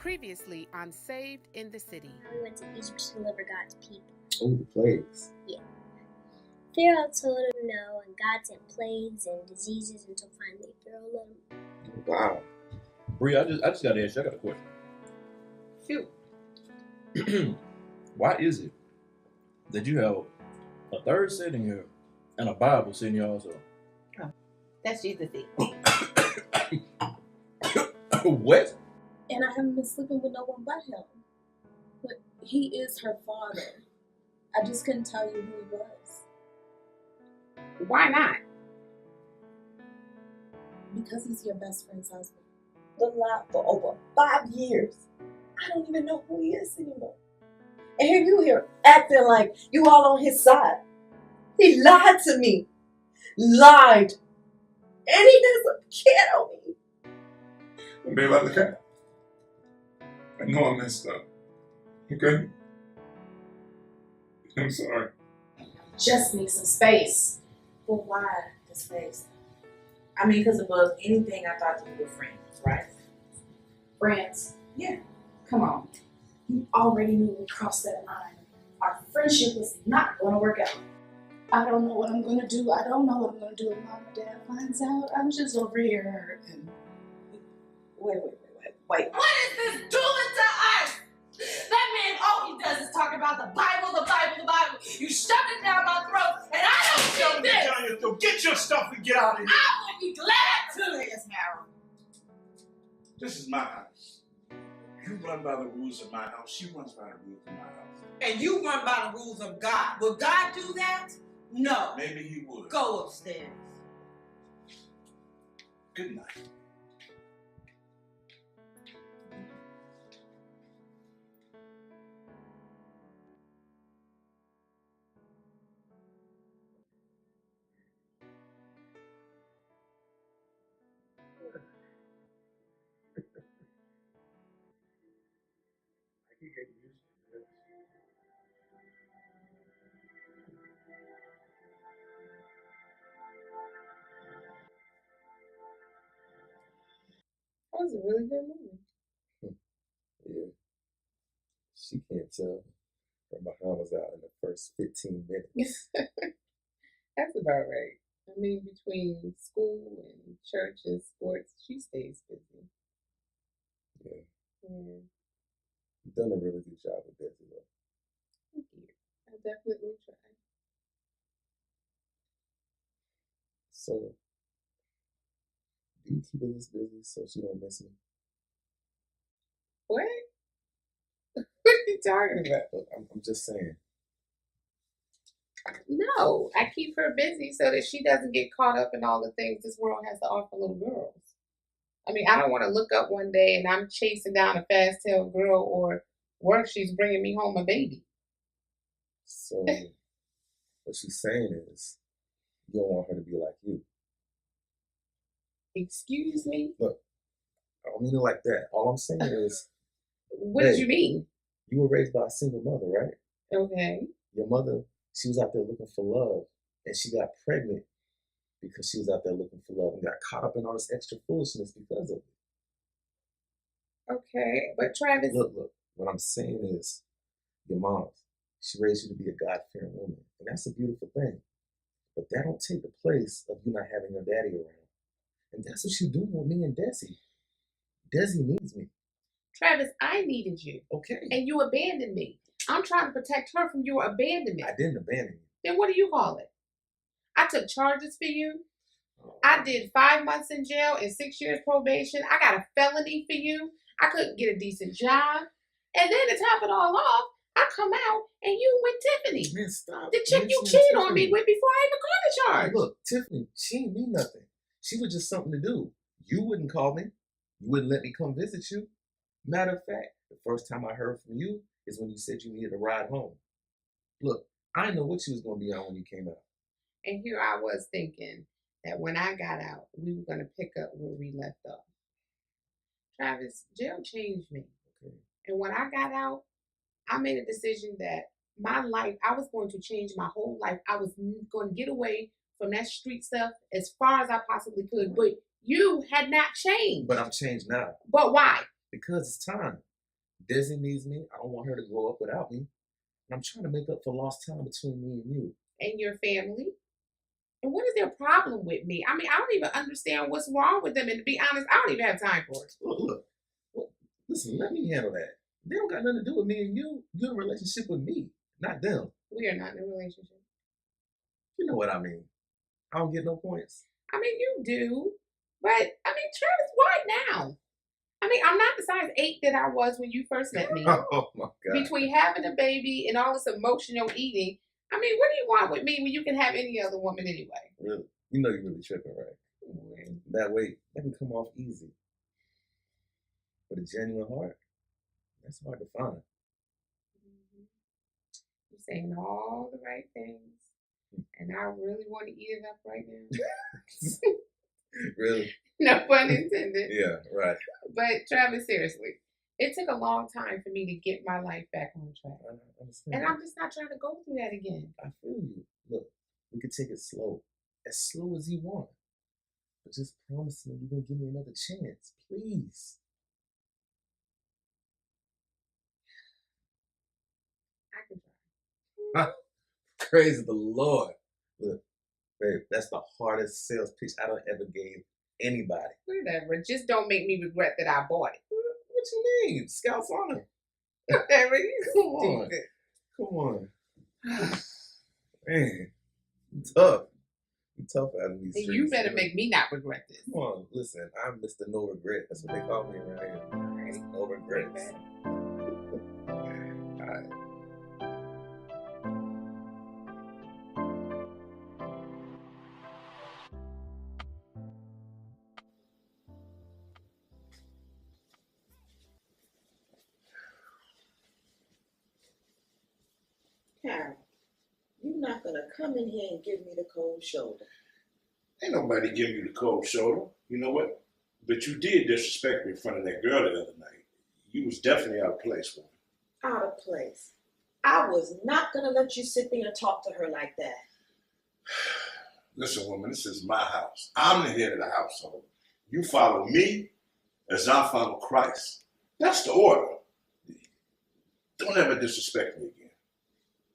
Previously on Saved in the City. We went to Egypt to deliver God's people. Oh, the plagues. Yeah. Pharaoh told him no, and God sent plagues and diseases until finally Pharaoh let him. Wow. Bree, I just got to ask you, I got a question. Shoot. Why is it that you have a third sitting here and a Bible sitting here also? That's Jesus' seat. What? And I haven't been sleeping with no one but him. But he is her father. I just couldn't tell you who he was. Why not? Because he's your best friend's husband. Been lied for over 5 years. I don't even know who he is anymore. And here you here acting like you all on his side. He lied to me. Lied. And he has a kid on me. Well, babe, I look at it. I know I messed up. Okay? I'm sorry. Just need some space. But why the space? I mean, because above anything, I thought we were friends, right? Friends? Yeah. Come on. You already knew we crossed that line. Our friendship was not going to work out. I don't know what I'm going to do. I don't know what I'm going to do if Mom and Dad finds out. I'm just over here hurting. Wait. What is this doing to us? That man, all he does is talk about the Bible. You shove it down my throat, and I don't get this. Down your throat. Get your stuff and get out of here. I would be glad to, Miss Harold. This is my house. You run by the rules of my house. She runs by the rules of my house. And you run by the rules of God. Will God do that? No. Maybe he would. Go upstairs. Good night. That was a really good movie. Yeah. She can't tell. Her behind was out in the first 15 minutes. That's about right. I mean, between school and church and sports, she stays busy. Yeah. Yeah. You've done a really good job with Desi, though. Thank you. I definitely try. So, do you keep her this busy so she don't miss me? What? What are you talking about? Look, I'm just saying. No, I keep her busy so that she doesn't get caught up in all the things this world has to offer little girls. I mean, I don't want to look up one day and I'm chasing down a fast-tailed girl, or worse, she's bringing me home a baby. So, what she's saying is, you don't want her to be like you. Excuse me? Look, I don't mean it like that. All I'm saying is, What did you mean? you were raised by a single mother, right? Okay. Your mother, she was out there looking for love, and she got pregnant because she was out there looking for love and got caught up in all this extra foolishness because of it. Okay, but Travis... Look, what I'm saying is, your mom, she raised you to be a God-fearing woman, and that's a beautiful thing. But that don't take the place of you not having your daddy around. And that's what you're doing with me and Desi. Desi needs me. Travis, I needed you. Okay. And you abandoned me. I'm trying to protect her from your abandonment. I didn't abandon you. Then what do you call it? I took charges for you. I did 5 months in jail and 6 years probation. I got a felony for you. I couldn't get a decent job. And then to top it all off, I come out and you with Tiffany. Man, stop. The chick you cheated on me with before I even called the charge. Look, Tiffany, she ain't mean nothing. She was just something to do. You wouldn't call me. You wouldn't let me come visit you. Matter of fact, the first time I heard from you is when you said you needed a ride home. Look, I didn't know what you was going to be on when you came out. And here I was thinking that when I got out, we were going to pick up where we left off. Travis, jail changed me. Okay. And when I got out, I made a decision that my life, I was going to change my whole life. I was going to get away from that street stuff as far as I possibly could. But you had not changed. But I'm changed now. But why? Because it's time. Desi needs me. I don't want her to grow up without me. And I'm trying to make up for lost time between me and you. And your family. And what is their problem with me? I mean, I don't even understand what's wrong with them. And to be honest, I don't even have time for it. Look, listen, let me handle that. They don't got nothing to do with me and you. You're in a relationship with me, not them. We are not in a relationship. You know what I mean. I don't get no points. I mean, you do. But, I mean, Travis, why now? I mean, I'm not the size 8 that I was when you first met me. Oh, my God. Between having a baby and all this emotional eating, I mean, what do you want with me when you can have any other woman anyway? Really? You know you're really tripping, right? That way, that can come off easy. But a genuine heart, that's hard to find. You're saying all the right things. And I really want to eat it up right now. Really? No pun intended. Yeah, right. But Travis, seriously, it took a long time for me to get my life back on track. I understand. And I'm just not trying to go through that again. I feel you. Look, we could take it slow. As slow as you want. But just promise me you're going to give me another chance. Please. I can try. Praise the Lord. Look, babe, that's the hardest sales pitch I don't ever gave anybody. Whatever. Just don't make me regret that I bought it. What you mean? Scouts honor. Whatever. Come on. Come on. Man, you tough. You tough out of these streets. You better make me not regret this. Come on, listen. I'm Mr. No Regret. That's what they call me around here. Mr. No Regrets. All right. Harold, you're not gonna come in here and give me the cold shoulder. Ain't nobody giving you the cold shoulder. You know what? But you did disrespect me in front of that girl the other night. You was definitely out of place, woman. Out of place. I was not gonna let you sit there and talk to her like that. Listen, woman, this is my house. I'm the head of the household. You follow me as I follow Christ. That's the order. Don't ever disrespect me again.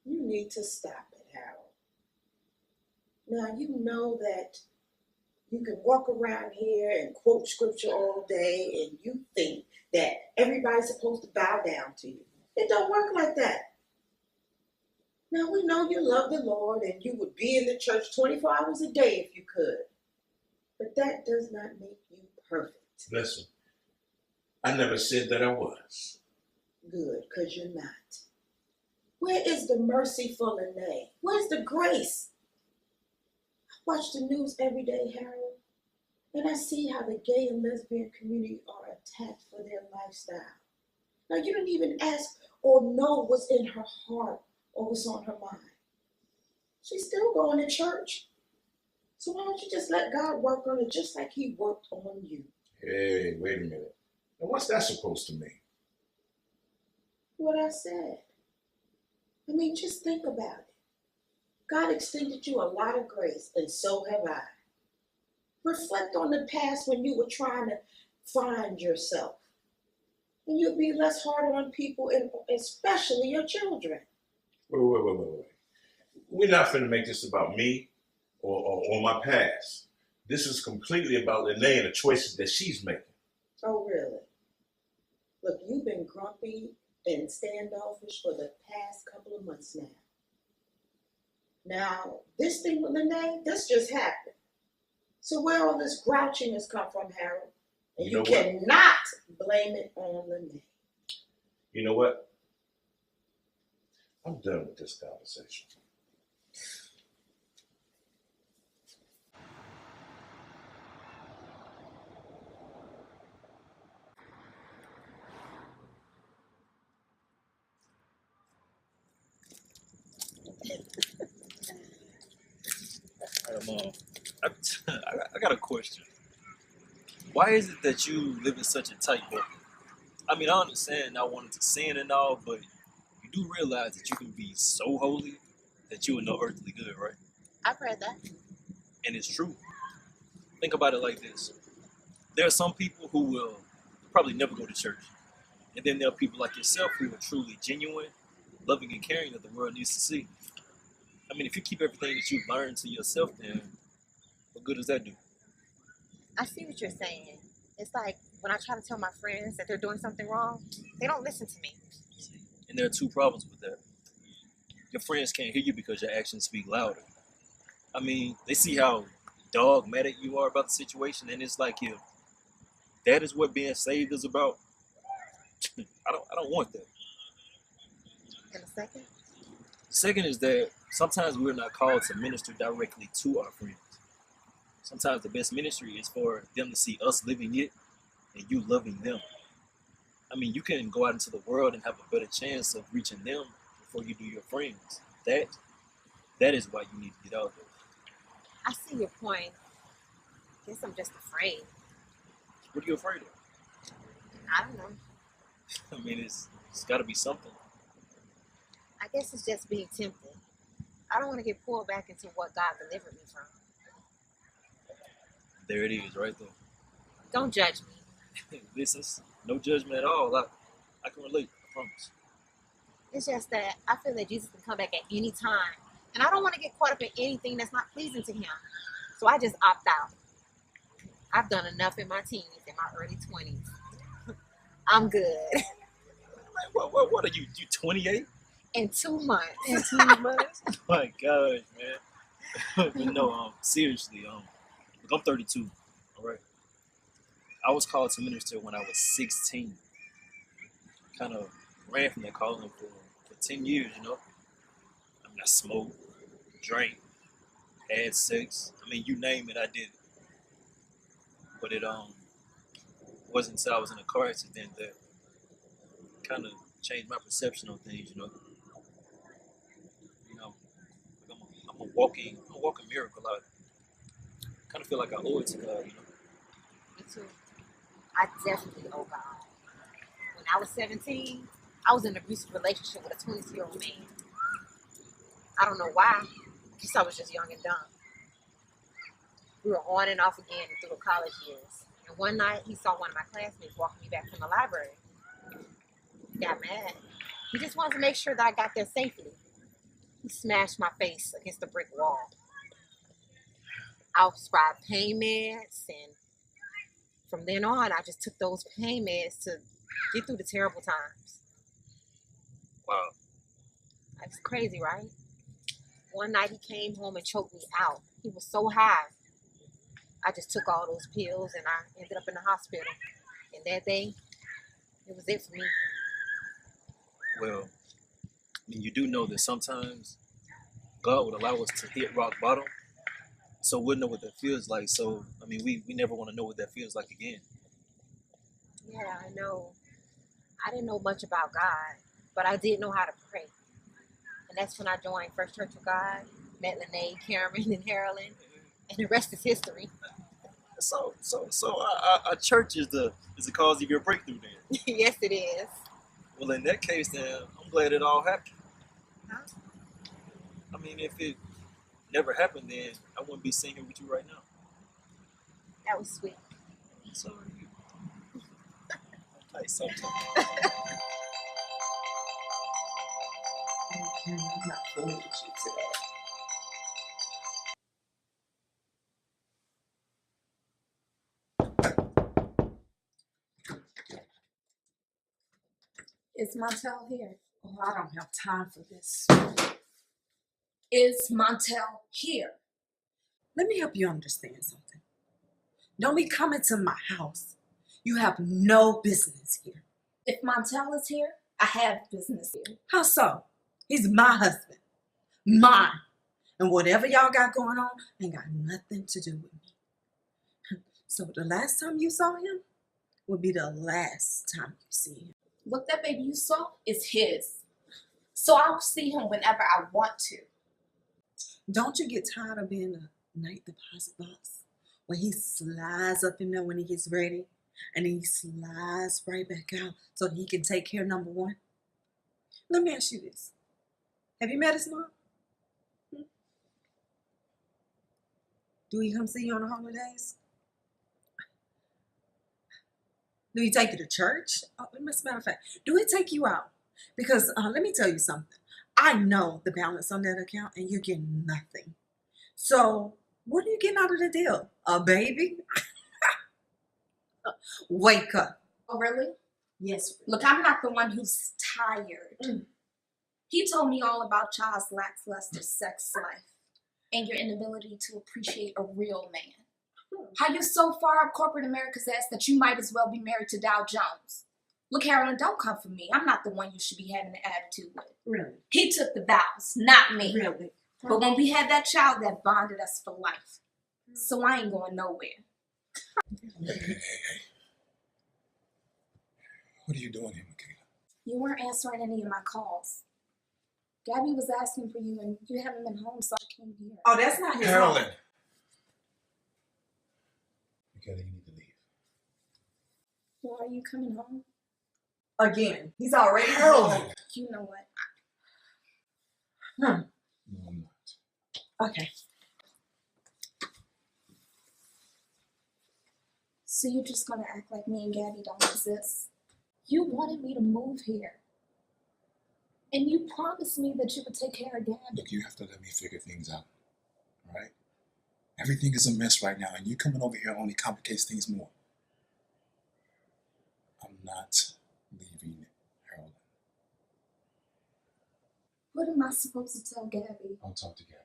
You need to stop it, Harold. Now, you know that you can walk around here and quote scripture all day and you think that everybody's supposed to bow down to you. It don't work like that. Now, we know you love the Lord and you would be in the church 24 hours a day if you could. But that does not make you perfect. Listen, I never said that I was. Good, because you're not. Where is the mercy for Lene? Where's the grace? I watch the news every day, Harold, and I see how the gay and lesbian community are attacked for their lifestyle. Now, you didn't even ask or know what's in her heart or what's on her mind. She's still going to church. So why don't you just let God work on it just like he worked on you? Hey, wait a minute. Now, what's that supposed to mean? What I said. I mean, just think about it. God extended you a lot of grace, and so have I. Reflect on the past when you were trying to find yourself. And you'll be less hard on people, and especially your children. Wait. We're not finna make this about me or my past. This is completely about Lene and the choices that she's making. Oh, really? Look, you've been grumpy and standoffish for the past couple of months now. Now, this thing with Lene, this just happened. So where all this grouchiness come from, Harold? And you cannot blame it on Lene. You know what? I'm done with this conversation. I got a question. Why is it that you live in such a tight bubble? I mean, I understand not wanting to sin and all, but you do realize that you can be so holy that you are no earthly good, right? I've read that. And it's true. Think about it like this. There are some people who will probably never go to church. And then there are people like yourself who are truly genuine, loving, and caring that the world needs to see. I mean, if you keep everything that you've learned to yourself, then what good does that do? I see what you're saying. It's like when I try to tell my friends that they're doing something wrong, they don't listen to me. And there are two problems with that. Your friends can't hear you because your actions speak louder. I mean, they see how dogmatic you are about the situation, and it's like if that is what being saved is about, I don't want that. And the second? Second is that sometimes we're not called to minister directly to our friends. Sometimes the best ministry is for them to see us living it and you loving them. I mean, you can go out into the world and have a better chance of reaching them before you do your friends. That is why you need to get out there. I see your point. Guess I'm just afraid. What are you afraid of? I don't know. I mean, it's got to be something. I guess it's just being tempted. I don't want to get pulled back into what God delivered me from. There it is, right there. Don't judge me. This is no judgment at all. I can relate, I promise. It's just that I feel that Jesus can come back at any time. And I don't want to get caught up in anything that's not pleasing to him. So I just opt out. I've done enough in my teens, in my early 20s. I'm good. What are you 28? In 2 months. In 2 months? My gosh, man. But no, seriously, look, I'm 32, all right? I was called to minister when I was 16. Kind of ran from that calling for 10 years, you know? I mean, I smoked, drank, had sex. I mean, you name it, I did it. But it wasn't until I was in a car accident that kind of changed my perception on things, you know? I'm a walking miracle. I kind of feel like I owe it to God, you know? Me too. I definitely owe God. When I was 17, I was in an abusive relationship with a 22-year-old man. I don't know why. I guess I was just young and dumb. We were on and off again through the college years. And one night, he saw one of my classmates walking me back from the library. He got mad. He just wanted to make sure that I got there safely. He smashed my face against the brick wall. I prescribed pain meds, and from then on, I just took those pain meds to get through the terrible times. Wow. That's crazy, right? One night he came home and choked me out. He was so high. I just took all those pills and I ended up in the hospital. And that day, it was it for me. Well, I mean, you do know that sometimes God would allow us to hit rock bottom, so we'll know what that feels like. So, I mean, we never want to know what that feels like again. Yeah, I know. I didn't know much about God, but I did know how to pray. And that's when I joined First Church of God, met Lene, Cameron, and Harlan, and the rest is history. So our church is the cause of your breakthrough then. Yes, it is. Well, in that case, then I'm glad it all happened. Huh? I mean, if it never happened, then I wouldn't be sitting here with you right now. That was sweet. So are you. Like sometimes. I'm not fooling with you today. Is Montel here? Oh, I don't have time for this. Is Montel here? Let me help you understand something. Don't be coming to my house. You have no business here. If Montel is here, I have business here. How so? He's my husband. Mine. And whatever y'all got going on ain't got nothing to do with me. So the last time you saw him will be the last time you see him. Look, that baby you saw is his. So I'll see him whenever I want to. Don't you get tired of being a night deposit box? When he slides up in there when he gets ready, and then he slides right back out so that he can take care of number one? Let me ask you this. Have you met his mom? Do he come see you on the holidays? Do he take you to church? As a matter of fact, do he take you out? Because let me tell you something. I know the balance on that account, and you're getting nothing. So what are you getting out of the deal? A baby? Wake up. Oh, really? Yes. Look, I'm not the one who's tired. He told me all about y'all's lackluster sex life and your inability to appreciate a real man. How you're so far up corporate America's ass that you might as well be married to Dow Jones. Look, Carolyn, don't come for me. I'm not the one you should be having an attitude with. Really? He took the vows, not me. Really? But when we had that child, that bonded us for life. So I ain't going nowhere. Hey. What are you doing here, Michaela? You weren't answering any of my calls. Gabby was asking for you, and you haven't been home, so I came here. Oh, that's not his Carolyn. home. Michaela, you need to leave. Well, are you coming home? Again, he's already Carolyn. home. You know what? No, I'm not. Okay. So you're just gonna act like me and Gabby don't exist? You wanted me to move here. And you promised me that you would take care of Gabby. Look, you have to let me figure things out. All right? Everything is a mess right now, and you coming over here only complicates things more. I'm not leaving Harold. What am I supposed to tell Gabby? I'll talk to Gabby.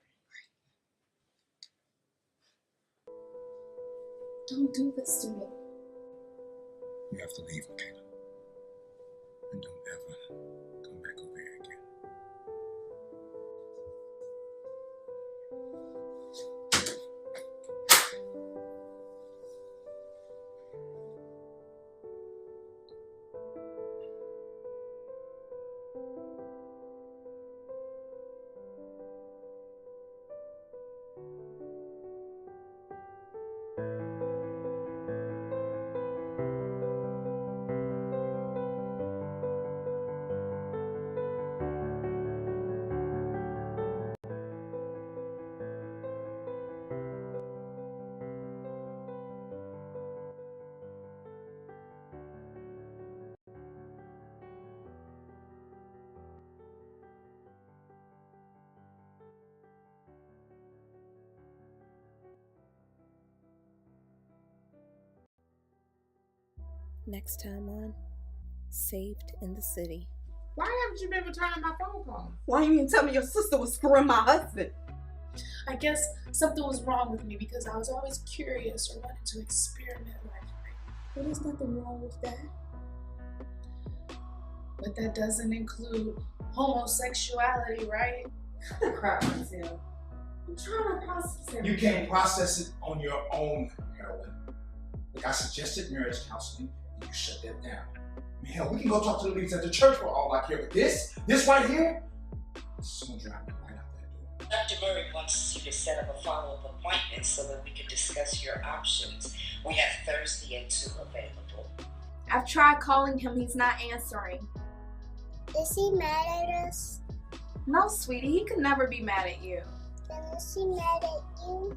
Don't do this to me. You have to leave, Michaela. And don't ever come back over here again. Next time on Saved in the City. Why haven't you been returning my phone calls? Why you didn't tell me your sister was screwing my husband? I guess something was wrong with me because I was always curious or wanted to experiment life. But there's nothing wrong with that. But that doesn't include homosexuality, right? Crap myself. I'm trying to process it. You can't process it on your own, Carolyn. Like I suggested marriage counseling, and you shut that down. I mean, hell, we can go talk to the leaders at the church for all I care, but this right here, this is gonna drive me right out that door. Dr. Murray wants you to set up a follow-up appointment so that we can discuss your options. We have Thursday at 2 available. I've tried calling him, he's not answering. Is he mad at us? No, sweetie, he could never be mad at you. Then is he mad at you?